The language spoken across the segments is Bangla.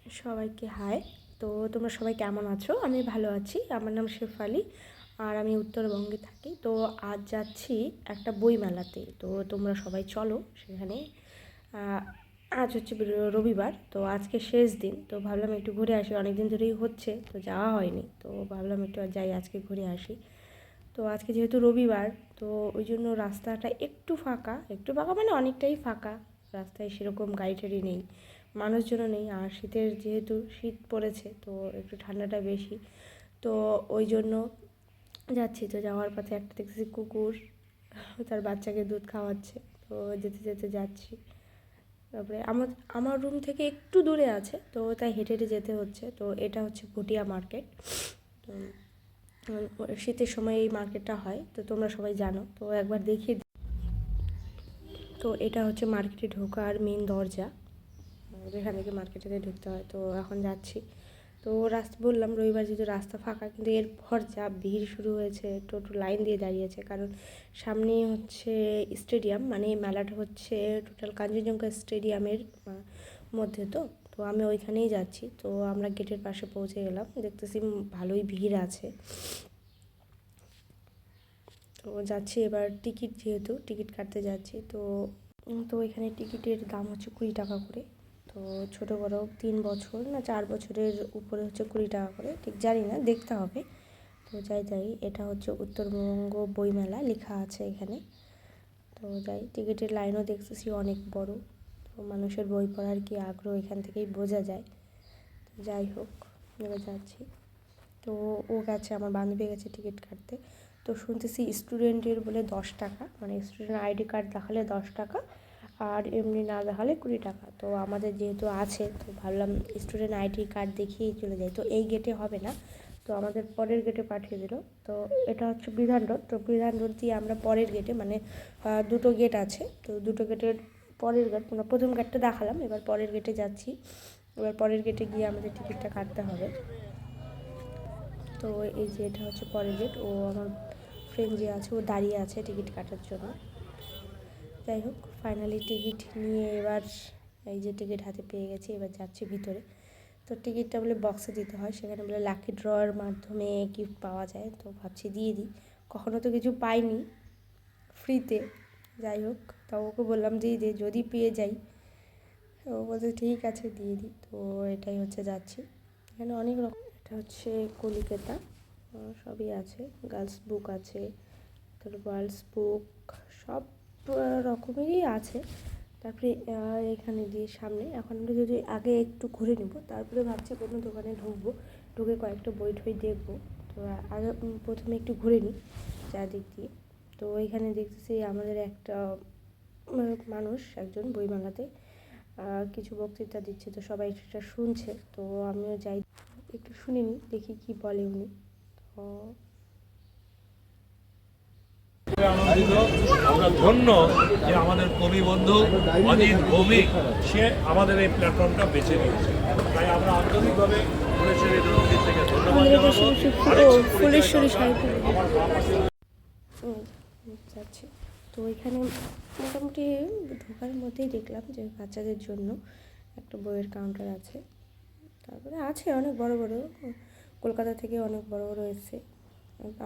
সবাইকে হাই। তো তোমরা সবাই কেমন আছো? আমি ভালো আছি। আমার নাম শেফালি আর আমি উত্তরবঙ্গে থাকি। তো আজ যাচ্ছি একটা বই মেলাতে। তো তোমরা সবাই চলো সেখানে। আজ হচ্ছে রবিবার, তো আজকে শেষ দিন। তো ভাবলাম একটু ঘুরে আসি, অনেক দিন ধরেই হচ্ছে তো যাওয়া হয়নি। তো ভাবলাম একটু যাই, আজকে ঘুরে আসি। তো আজকে যেহেতু রবিবার, তো ওই জন্য রাস্তাটা একটু ফাঁকা, একটু ফাঁকা মানে অনেকটাই ফাঁকা। রাস্তায় সেরকম গাড়ি টাড়ি নেই, মানুষজনও নেই। আর শীতের যেহেতু শীত পড়েছে, তো একটু ঠান্ডাটা বেশি। তো ওই জন্য যাচ্ছি। তো যাওয়ার পথে একটা দেখছি কুকুর তার বাচ্চাকে দুধ খাওয়াচ্ছে। তো যেতে যেতে যাচ্ছি। তারপরে আমার আমার রুম থেকে একটু দূরে আছে, তো তাই হেঁটে হেঁটে যেতে হচ্ছে। তো এটা হচ্ছে ভুটিয়া মার্কেট। তো শীতের সময় এই মার্কেটটা হয়, তো তোমরা সবাই জানো। তো একবার দেখিয়ে দিই। তো এটা হচ্ছে মার্কেটে ঢোকার মেন দরজা, যেখান থেকে মার্কেটে ঢুকতে হয়। তো এখন যাচ্ছি। তো রাস্তা বললাম রবিবার যেহেতু রাস্তা ফাঁকা, কিন্তু এরপর যা ভিড় শুরু হয়েছে, টোটো লাইন দিয়ে দাঁড়িয়েছে। কারণ সামনেই হচ্ছে স্টেডিয়াম, মানে মেলাটা হচ্ছে টোটাল কাঞ্চনজঙ্ঘা স্টেডিয়ামের মধ্যে। তো তো আমি ওইখানেই যাচ্ছি। তো আমরা গেটের পাশে পৌঁছে গেলাম, দেখতেছি ভালোই ভিড় আছে। তো যাচ্ছি এবার, টিকিট যেহেতু টিকিট কাটতে যাচ্ছি। তো তো এখানে টিকিটের দাম হচ্ছে 20 টাকা করে। তো ছোটো বড়ো 3 বছর না 4 বছরের উপরে হচ্ছে 20 টাকা করে, ঠিক জানি না, দেখতে হবে। তো যাই, এটা হচ্ছে উত্তরবঙ্গ বইমেলা লেখা আছে এখানে। তো যাই, টিকিটের লাইনও দেখতেছি অনেক বড়। তো মানুষের বই পড়ার কি আগ্রহ এখান থেকেই বোঝা যায়। তো যাই হোক, এবার যাচ্ছি। তো ও গেছে, আমার বান্ধবী গেছে টিকিট কাটতে। তো শুনতেছি স্টুডেন্টের বলে 10 টাকা, মানে স্টুডেন্ট আইডি কার্ড দেখালে 10 টাকা, আর এমনি না দেখালে 20 টাকা। তো আমাদের যেহেতু আছে, তো ভাবলাম স্টুডেন্ট আইডি কার্ড দেখিয়েই চলে যাই। তো এই গেটে হবে না, তো আমাদের পরের গেটে পাঠিয়ে দিল। তো এটা হচ্ছে বিধান রোড। তো বিধান রোড দিয়ে আমরা পরের গেটে, মানে দুটো গেট আছে, তো দুটো গেটের পরের গেট, মানে প্রথম গেটটা দেখালাম, এবার পরের গেটে যাচ্ছি। এবার পরের গেটে গিয়ে আমাদের টিকিটটা কাটতে হবে। তো এই যে এটা হচ্ছে পরের গেট। ও আমার ফ্রেন্ড যে আছে, ও দাঁড়িয়ে আছে টিকিট কাটার জন্য। যাই হোক, ফাইনালি টিকিট নিয়ে এবার এই যে টিকিট হাতে পেয়ে গেছি, এবার যাচ্ছি ভিতরে। তো টিকিটটা বলে বক্সে দিতে হয়, সেখানে বলে লাকি ড্রয়ের মাধ্যমে গিফট পাওয়া যায়। তো ভাবছি দিয়ে দিই, কখনো তো কিছু পাইনি ফ্রিতে। যাই হোক, তাও ওকে বললাম দিয়ে দে, যদি পেয়ে যাই। ও বলছে ঠিক আছে দিয়ে দিই। তো এটাই হচ্ছে যাচ্ছি। এখানে অনেক রকম, এটা হচ্ছে কলিকাতা, সবই আছে। গার্লস বুক আছে, তারপর গার্লস বুক, সব রকমেরই আছে। তারপরে এখানে দিয়ে সামনে এখন আমরা যদি আগে একটু ঘুরে নেব, তারপরে ভাবছি কোনো দোকানে ঢুকবো, ঢুকে কয়েকটা বই ঠই দেখবো। তো আগে প্রথমে একটু ঘুরে নিই চারদিক দিয়ে। তো এখানে দেখতেছি আমাদের একটা মানুষ, একজন বইমেলাতে কিছু বক্তৃতা দিচ্ছে। তো সবাই সেটা শুনছে। তো আমিও যাই, একটু শুনে নিই, দেখি কি বলে উনি। তো আনন্দিত, আমরা ধন্য যে আমাদের কবি বন্ধু অজিত ভৌমিক সে আমাদের এই প্ল্যাটফর্মটা বেছে নিয়েছে। তাই আমরা আন্তরিকভাবে ফুলেশ্বরী দলজিৎ থেকে ধন্যবাদ জানাবো। ফুলেশ্বরী সাহিত্য যাচ্ছি। তো এখানে মোটামুটি ঢোকার মধ্যেই দেখলাম যে বাচ্চাদের জন্য একটা বইয়ের কাউন্টার আছে। তারপরে আছে অনেক বড় বড়, কলকাতা থেকে অনেক বড় বড় এসছে।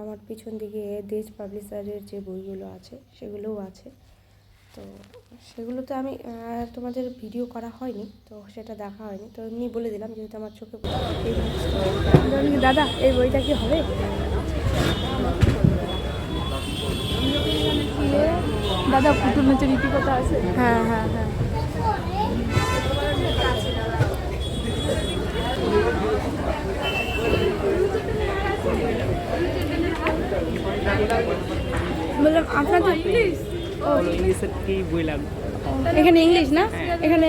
আমার পিছন দিকে দেশ পাবলিশারের যে বইগুলো আছে সেগুলোও আছে। তো সেগুলোতে আমি তোমাদের ভিডিও করা হয়নি, তো সেটা দেখা হয়নি। তো এমনি বলে দিলাম যেহেতু আমার চোখে এই দাদা, এই বইটা কি হবে? দাদা পুতুল নাচের ইতিকথা আছে। হ্যাঁ হ্যাঁ হ্যাঁ, বললাম আপনাদের ইংলিশ ও ইংলিশের কি বই লাগবে? এখানে ইংলিশ না, এখানে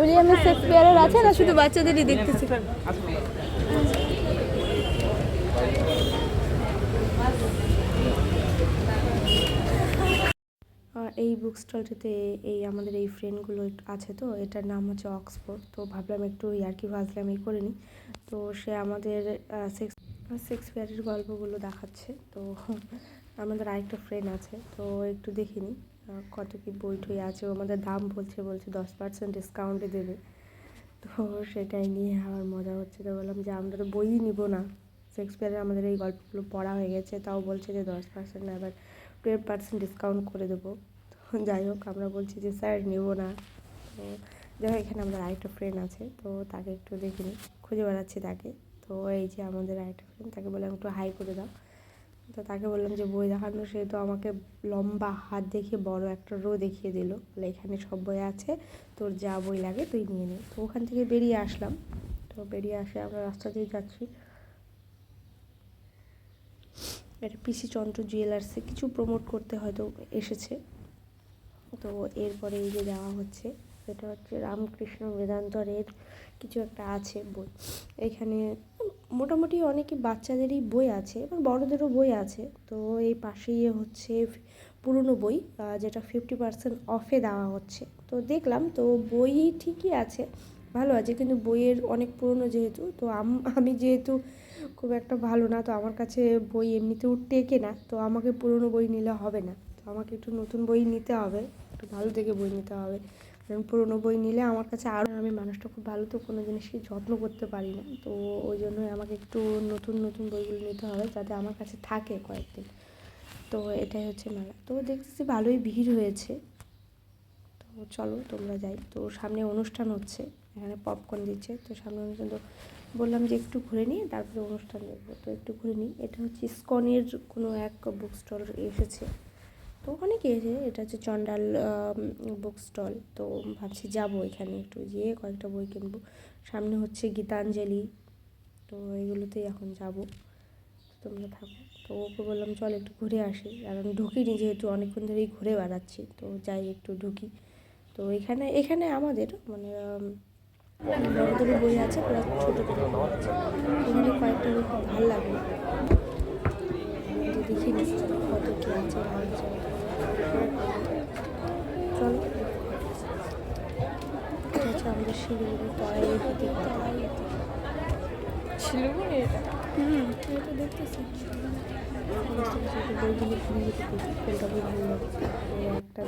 উইলিয়াম শেক্সপিয়ারের আছে না, শুধু বাচ্চাদেরই দেখতেছি। এই বুক স্টলটাতে এই আমাদের এই ফ্রেন্ডগুলো আছে। তো এটার নাম হচ্ছে অক্সফোর্ড। তো ভাবলাম একটু ইয়ার্কি ফাজলামি করে নিই। তো সে আমাদের শেক্সপিয়ারের গল্পগুলো দেখাচ্ছে। তো আমাদের আরেকটা ফ্রেন্ড আছে, তো একটু দেখিনি কত কি বই টই আছে। ও আমাদের দাম বলছে 10% ডিসকাউন্টে দেবে। তো সেটাই নিয়ে আমার মজা হচ্ছে। তো বললাম যে আমরা তো বইই নিব না, শেক্সপিয়ারের আমাদের এই গল্পগুলো পড়া হয়ে গেছে, তাও বলছে যে 10% না এবার 12% ডিসকাউন্ট করে দেবো। তো যাই হোক আমরা বলছি যে স্যার নেব না। তো যাই হোক এখানে আমাদের আরেকটা ফ্রেন্ড আছে, তো তাকে একটু দেখিনি, খুঁজে বেড়াচ্ছি তাকে। তো এই যে আমাদের আরেকটা ফ্রেন্ড, তাকে বললাম একটু হাই করে দাও। তো তাকে বললাম যে বই দেখানো, সে তো আমাকে লম্বা হাত দেখিয়ে বড় একটা রো দেখিয়ে দিল, বলে এখানে সব বই আছে, তোর যা বই লাগে তুই নিয়ে নে। তো ওখান থেকে বেরিয়ে আসলাম। তো বেরিয়ে আসে আমরা রাস্তা দিয়ে যাচ্ছি, এটা পিসি চন্দ্র জুয়েলার্সে কিছু প্রমোট করতে হয়তো এসেছে। তো এরপরে এই যে যাওয়া হচ্ছে, এটা হচ্ছে রামকৃষ্ণ বেদান্তরের কিছু একটা আছে বই। এখানে মোটামুটি অনেকই বাচ্চাদেরই বই আছে, এবার বড়দেরও বই আছে। তো এই পাশেই হচ্ছে পুরনো বই, যেটা 50% অফে দেওয়া হচ্ছে। তো দেখলাম তো বই ঠিকই আছে, ভালো আছে, কিন্তু বইয়ের অনেক পুরনো যেহেতু, তো আমি যেহেতু খুব একটা ভালো না, তো আমার কাছে বই এমনিতেও টেকে না, তো আমাকে পুরনো বই নিলে হবে না, তো আমাকে একটু নতুন বই নিতে হবে, একটু ভালো থেকে বই নিতে হবে। কারণ পুরনো বই নিলে আমার কাছে আরও, আমি মানুষটা খুব ভালো, তো কোনো জিনিসকে যত্ন করতে পারি না, তো ওই জন্যই আমাকে একটু নতুন নতুন বইগুলো নিতে হবে যাতে আমার কাছে থাকে কয়েকদিন। তো এটাই হচ্ছে মেলা। তো দেখতেছি ভালোই ভিড় হয়েছে, তো চলো তোমরা যাই। তো সামনে অনুষ্ঠান হচ্ছে, এখানে পপকর্ন দিচ্ছে, তো সামনে অনুষ্ঠান, তো বললাম যে একটু ঘুরে নিয়ে তারপরে অনুষ্ঠান দেখবো, তো একটু ঘুরে নিই। এটা হচ্ছে ইসকনের কোনো এক বুক স্টল এসেছে, তো অনেকে এসে, এটা হচ্ছে চণ্ডাল বুক স্টল। তো ভাবছি যাবো এখানে একটু যেয়ে কয়েকটা বই কিনবো। সামনে হচ্ছে গীতাঞ্জলি, তো এগুলোতেই এখন যাব। তোমরা থাকো। তো ওকে বললাম চল একটু ঘুরে আসি, কারণ ঢুকিনি যেহেতু অনেকক্ষণ ধরেই ঘুরে বেড়াচ্ছি, তো যাই একটু ঢুকি। তো এখানে আমাদের মানে বড়দেরও বই আছে প্লাস ছোটোদেরও বই আছে। এখানে কয়েকটা বই খুব ভালো লাগলো, দেখি নি কত কী আছে না আছে। চলো, এটা হচ্ছে আমাদের শিলিগুড়ি তরাইয়ের দিকে। শিলিগুড়ি এটা? এটা দেখতেছি বইগুলো ঘুরে যেতে কোনটা বই ভালো লাগে, একটা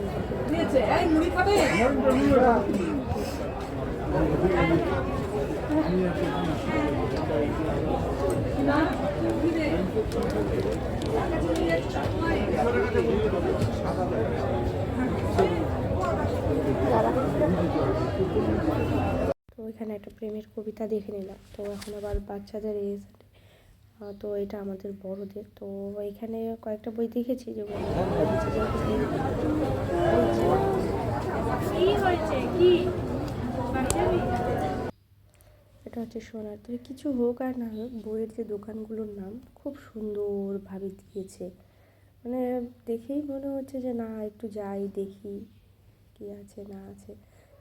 তো এখানে একটা প্রেমের কবিতা দেখে নিলাম। তো এখন আবার বাচ্চাদের এজ, তো এটা আমাদের বড়দের। তো এখানে কয়েকটা বই দেখেছি যেগুলো এটা হচ্ছে সোনার তরী। কিছু হোক আর না হোক, বইয়ের যে দোকানগুলোর নাম খুব সুন্দরভাবে দিয়েছে, মানে দেখেই মনে হচ্ছে যে না একটু যাই দেখি কী আছে না আছে।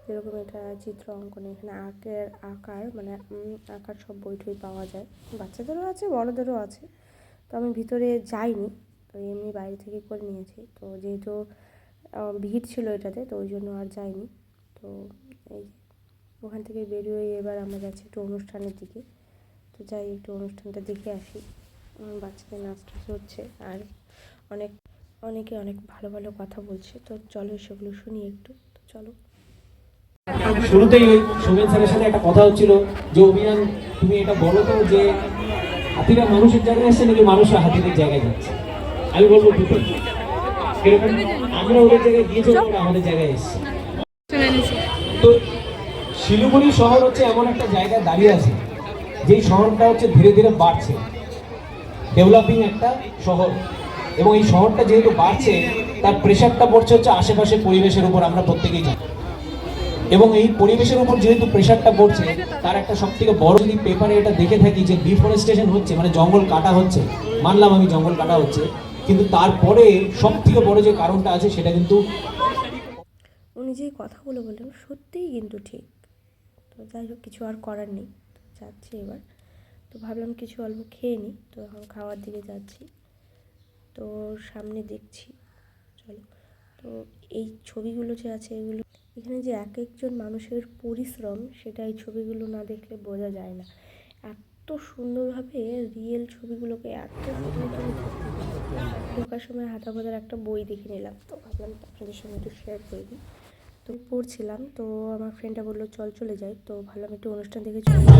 যেরকম এটা চিত্র অঙ্কন, এখানে আঁকার মানে আঁকার সব বই টই পাওয়া যায়, বাচ্চাদেরও আছে বড়দেরও আছে। তো আমি ভিতরে যাইনি, তো এমনি বাইরে থেকে করে নিয়েছি। তো যেহেতু ভিড় ছিল এটাতে, তো ওই জন্য আর যাইনি। তো এই ওখান থেকে বেরিয়ে এবার আমরা যাচ্ছি একটু অনুষ্ঠানের দিকে। তো যাই একটু অনুষ্ঠানটা দেখে আসি। বাচ্চাদের নাচ টাচ হচ্ছে, আর অনেকে অনেক ভালো ভালো কথা বলছে, তো চলো সেগুলো শুনি একটু। তো চলো। শুরুতেই ওই সোমেন স্যারের সাথে একটা কথা হচ্ছিল যে অভিযান তুমি এটা বলো তো যে হাতিরা মানুষের জায়গায় আসছে নাকি মানুষরা হাতিদের জায়গায় যাচ্ছে। আমি বলবো দুটো, এরকম আমরা ওদের জায়গায় গিয়েছি, ওরা আমাদের জায়গায় এসছে। তো শিলিগুড়ি শহর হচ্ছে এমন একটা জায়গায় দাঁড়িয়ে আছে, যেই শহরটা হচ্ছে ধীরে ধীরে বাড়ছে, ডেভেলপিং একটা শহর। এবং এই শহরটা যেহেতু বাড়ছে, তার প্রেশারটা পড়ছে হচ্ছে আশেপাশের পরিবেশের উপর, আমরা প্রত্যেকেই জানি। এবং এই পরিবেশের উপর যেহেতু প্রেশারটা পড়ছে, তার একটা সব থেকে বড়, যদি পেপারে এটা দেখে থাকি যে ডিফরেস্টেশন হচ্ছে, মানে জঙ্গল কাটা হচ্ছে, মানলাম আমি জঙ্গল কাটা হচ্ছে, কিন্তু তারপরে সব থেকে বড় যে কারণটা আছে সেটা কিন্তু উনি যে কথাগুলো বললেন সত্যিই কিন্তু ঠিক। তো যাই হোক কিছু আর করার নেই, তো যাচ্ছি এবার। তো ভাবলাম কিছু অল্প খেয়ে নিই, তো এখন খাওয়ার দিকে যাচ্ছি। তো সামনে দেখছি, চলো। তো এই ছবিগুলো যে আছে এগুলো, এখানে যে এক একজন মানুষের পরিশ্রম, সেটা এই ছবিগুলো না দেখলে বোঝা যায় না। এত সুন্দরভাবে রিয়েল ছবিগুলোকে এত ঢোকার সময় হাতা গোদার একটা বই দেখে নিলাম, তো ভাবলাম আপনাদের সঙ্গে একটু শেয়ার করে দিই। তো পড়ছিলাম, তো আমার ফ্রেন্ডটা বললো চল চলে যাই, তো ভাবলাম একটু অনুষ্ঠান দেখে চলে যাই।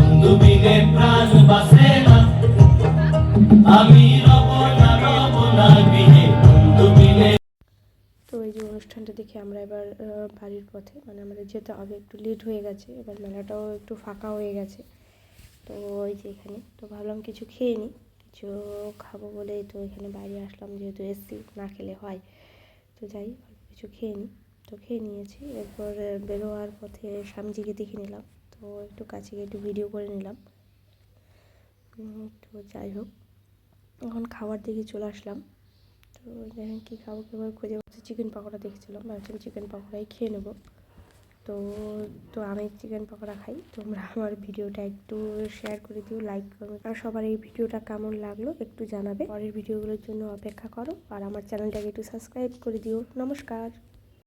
তো এই যে অনুষ্ঠানটা দেখে আমরা এবার বাড়ির পথে, মানে আমাদের যেতে হবে, একটু লেট হয়ে গেছে, এবার মেলাটাও একটু ফাঁকা হয়ে গেছে। তো ওই যে এখানে তো ভাবলাম কিছু খেয়ে নিই, কিছু খাবো বলে তো এখানে বাইরে আসলাম, যেহেতু এসছি না খেলে হয়, তো যাই অল্প কিছু খেয়ে নিই। তো খেয়ে নিয়েছি, এরপর বেরোয়ার পথে স্বামীজিকে দেখে নিলাম, তো একটু কাছে গিয়ে একটু ভিডিও করে নিলাম। তো যাই হোক, এখন খাওয়ার দিকে চলে আসলাম। তো দেখেন কী খাবো এবার খুঁজে পাচ্ছি, চিকেন পকোড়া দেখছিলাম, ভাবছিলাম চিকেন পকোড়াই খেয়ে নেবো। তো তো আমি চিকেন পকোড়া খাই, তোমরা আমার ভিডিওটা একটু শেয়ার করে দিও, লাইক করো, আর সবার এই ভিডিওটা কেমন লাগলো একটু জানাবে। পরের ভিডিওগুলোর জন্য অপেক্ষা করো, আর আমার চ্যানেলটাকে একটু সাবস্ক্রাইব করে দিও। নমস্কার।